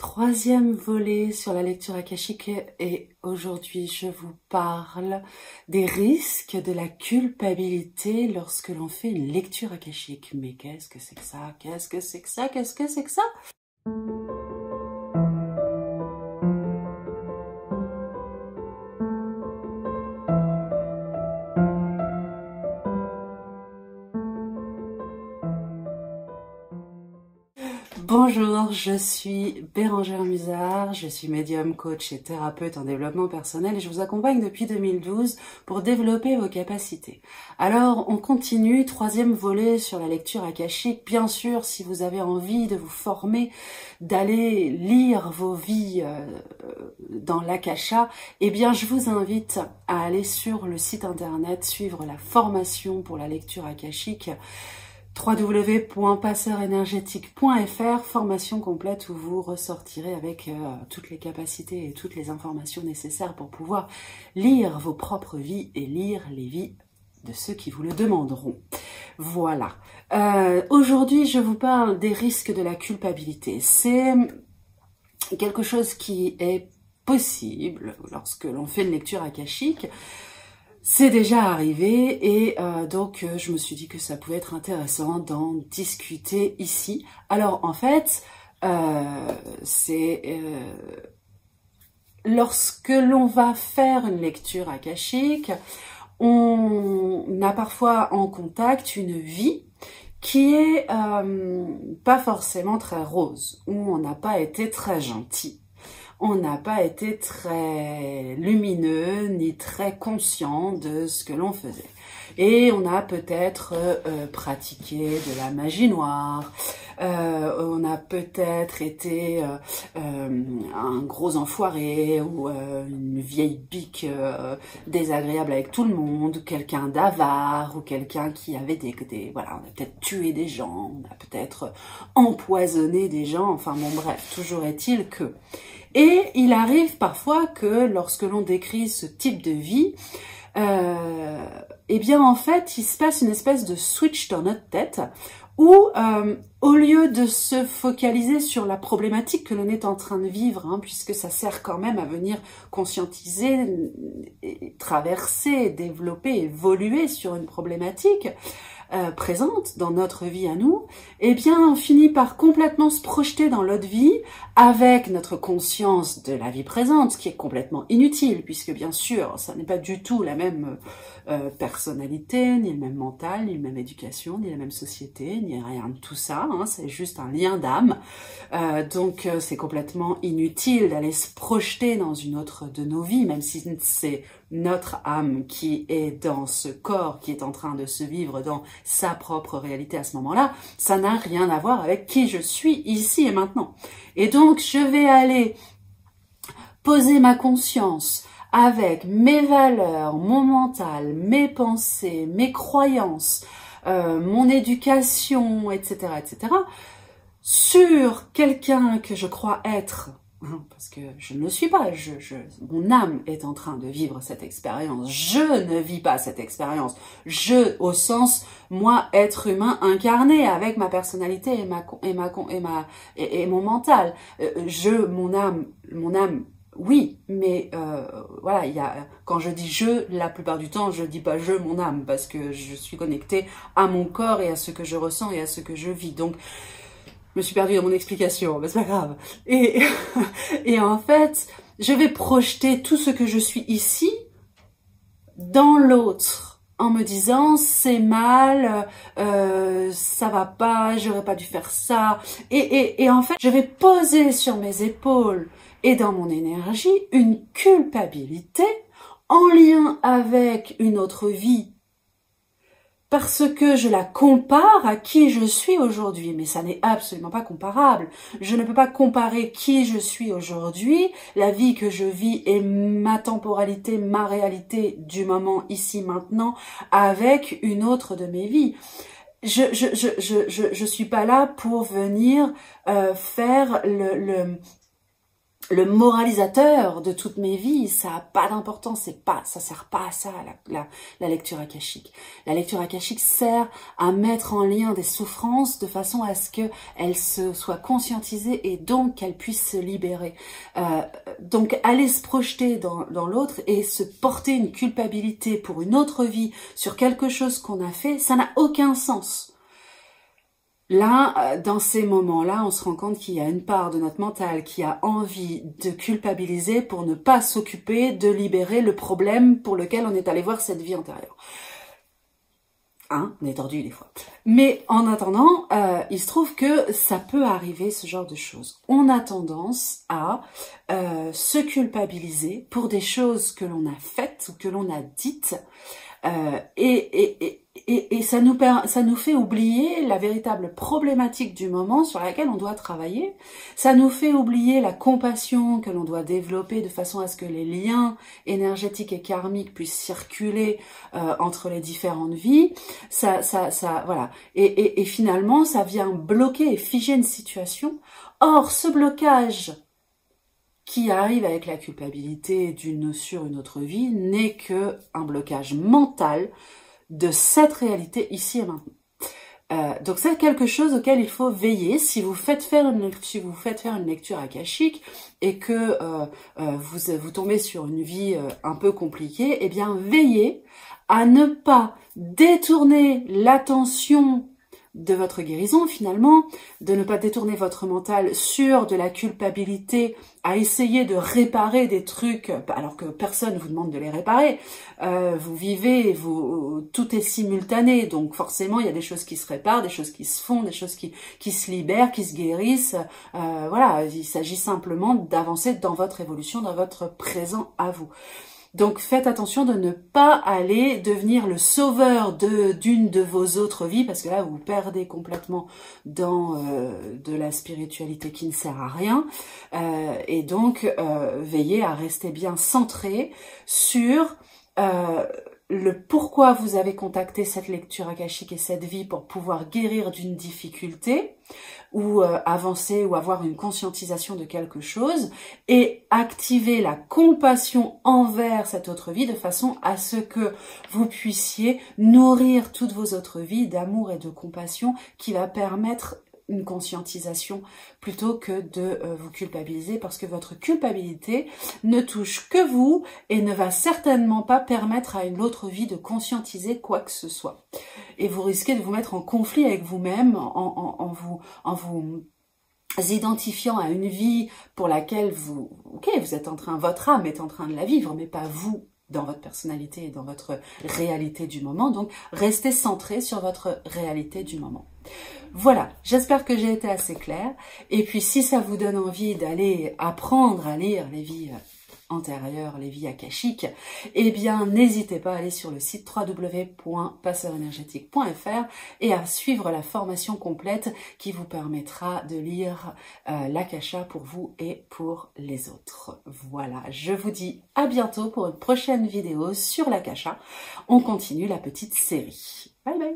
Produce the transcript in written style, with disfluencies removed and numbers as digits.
Troisième volet sur la lecture akashique et aujourd'hui je vous parle des risques de la culpabilité lorsque l'on fait une lecture akashique. Mais qu'est-ce que c'est que ça? Qu'est-ce que c'est que ça? Qu'est-ce que c'est que ça? Bonjour, je suis Bérangère Musard, je suis médium, coach et thérapeute en développement personnel et je vous accompagne depuis 2012 pour développer vos capacités. Alors, on continue, troisième volet sur la lecture akashique. Bien sûr, si vous avez envie de vous former, d'aller lire vos vies dans l'akasha, eh bien, je vous invite à aller sur le site internet, suivre la formation pour la lecture akashique, www.passeurénergétique.fr, formation complète où vous ressortirez avec toutes les capacités et toutes les informations nécessaires pour pouvoir lire vos propres vies et lire les vies de ceux qui vous le demanderont. Voilà. Aujourd'hui, je vous parle des risques de la culpabilité. C'est quelque chose qui est possible lorsque l'on fait une lecture akashique. C'est déjà arrivé et donc je me suis dit que ça pouvait être intéressant d'en discuter ici. Alors en fait, c'est lorsque l'on va faire une lecture akashique, on a parfois en contact une vie qui est pas forcément très rose, où on n'a pas été très gentil. On n'a pas été très lumineux ni très conscient de ce que l'on faisait. Et on a peut-être pratiqué de la magie noire, on a peut-être été un gros enfoiré ou une vieille bique désagréable avec tout le monde, quelqu'un d'avare ou quelqu'un qui avait voilà, on a peut-être tué des gens, on a peut-être empoisonné des gens, enfin bon bref, toujours est-il que... Et il arrive parfois que lorsque l'on décrit ce type de vie, eh bien en fait, il se passe une espèce de switch dans notre tête où au lieu de se focaliser sur la problématique que l'on est en train de vivre, hein, puisque ça sert quand même à venir conscientiser, traverser, développer, évoluer sur une problématique, présente dans notre vie à nous, eh bien on finit par complètement se projeter dans l'autre vie avec notre conscience de la vie présente, ce qui est complètement inutile puisque bien sûr ça n'est pas du tout la même personnalité, ni le même mental, ni la même éducation, ni la même société, ni rien de tout ça, hein, c'est juste un lien d'âme, donc c'est complètement inutile d'aller se projeter dans une autre de nos vies, même si c'est notre âme qui est dans ce corps, qui est en train de se vivre dans sa propre réalité à ce moment-là, ça n'a rien à voir avec qui je suis ici et maintenant. Et donc, je vais aller poser ma conscience avec mes valeurs, mon mental, mes pensées, mes croyances, mon éducation, etc., etc., sur quelqu'un que je crois être, parce que je ne le suis pas, mon âme est en train de vivre cette expérience, je ne vis pas cette expérience, je au sens, moi, être humain incarné avec ma personnalité et mon mental, mon âme, oui, mais voilà, quand je dis je, la plupart du temps, je dis pas je, mon âme, parce que je suis connectée à mon corps et à ce que je ressens et à ce que je vis, donc je me suis perdue dans mon explication, mais c'est pas grave. Et en fait, je vais projeter tout ce que je suis ici dans l'autre, en me disant c'est mal, ça va pas, j'aurais pas dû faire ça. Et en fait, je vais poser sur mes épaules et dans mon énergie une culpabilité en lien avec une autre vie, parce que je la compare à qui je suis aujourd'hui. Mais ça n'est absolument pas comparable. Je ne peux pas comparer qui je suis aujourd'hui, la vie que je vis et ma temporalité, ma réalité du moment ici maintenant, avec une autre de mes vies. Je suis pas là pour venir faire le moralisateur de toutes mes vies, ça n'a pas d'importance, ça sert pas à ça, la lecture akashique. La lecture akashique sert à mettre en lien des souffrances de façon à ce qu'elles se soient conscientisées et donc qu'elles puissent se libérer. Donc aller se projeter dans l'autre et se porter une culpabilité pour une autre vie sur quelque chose qu'on a fait, ça n'a aucun sens. Là, dans ces moments-là, on se rend compte qu'il y a une part de notre mental qui a envie de culpabiliser pour ne pas s'occuper de libérer le problème pour lequel on est allé voir cette vie antérieure. Hein, on est tordu des fois. Mais en attendant, il se trouve que ça peut arriver, ce genre de choses. On a tendance à se culpabiliser pour des choses que l'on a faites ou que l'on a dites, et ça nous fait oublier la véritable problématique du moment sur laquelle on doit travailler. Ça nous fait oublier la compassion que l'on doit développer de façon à ce que les liens énergétiques et karmiques puissent circuler entre les différentes vies. Voilà. Et finalement, ça vient bloquer et figer une situation. Or, ce blocage qui arrive avec la culpabilité sur une autre vie n'est que un blocage mental de cette réalité ici et maintenant. Donc c'est quelque chose auquel il faut veiller si vous faites faire une lecture akashique et que vous tombez sur une vie un peu compliquée, eh bien veillez à ne pas détourner l'attention de votre guérison finalement, de ne pas détourner votre mental sur de la culpabilité, à essayer de réparer des trucs alors que personne vous demande de les réparer. Vous vivez, tout est simultané, donc forcément il y a des choses qui se réparent, des choses qui se font, des choses qui se libèrent, qui se guérissent. Voilà, il s'agit simplement d'avancer dans votre évolution, dans votre présent à vous. Donc faites attention de ne pas aller devenir le sauveur d'une de vos autres vies, parce que là vous perdez complètement dans de la spiritualité qui ne sert à rien. Et donc veillez à rester bien centré sur le pourquoi vous avez contacté cette lecture akashique et cette vie pour pouvoir guérir d'une difficulté ou avancer ou avoir une conscientisation de quelque chose et activer la compassion envers cette autre vie de façon à ce que vous puissiez nourrir toutes vos autres vies d'amour et de compassion qui va permettre une conscientisation plutôt que de vous culpabiliser, parce que votre culpabilité ne touche que vous et ne va certainement pas permettre à une autre vie de conscientiser quoi que ce soit. Et vous risquez de vous mettre en conflit avec vous-même en vous identifiant à une vie pour laquelle vous êtes votre âme est en train de la vivre, mais pas vous dans votre personnalité et dans votre réalité du moment. Donc, restez centré sur votre réalité du moment. Voilà, j'espère que j'ai été assez claire. Et puis, si ça vous donne envie d'aller apprendre à lire les vies antérieures, les vies akashiques, eh bien, n'hésitez pas à aller sur le site www.passeurénergétique.fr et à suivre la formation complète qui vous permettra de lire l'akasha pour vous et pour les autres. Voilà, je vous dis à bientôt pour une prochaine vidéo sur l'akasha. On continue la petite série. Bye bye!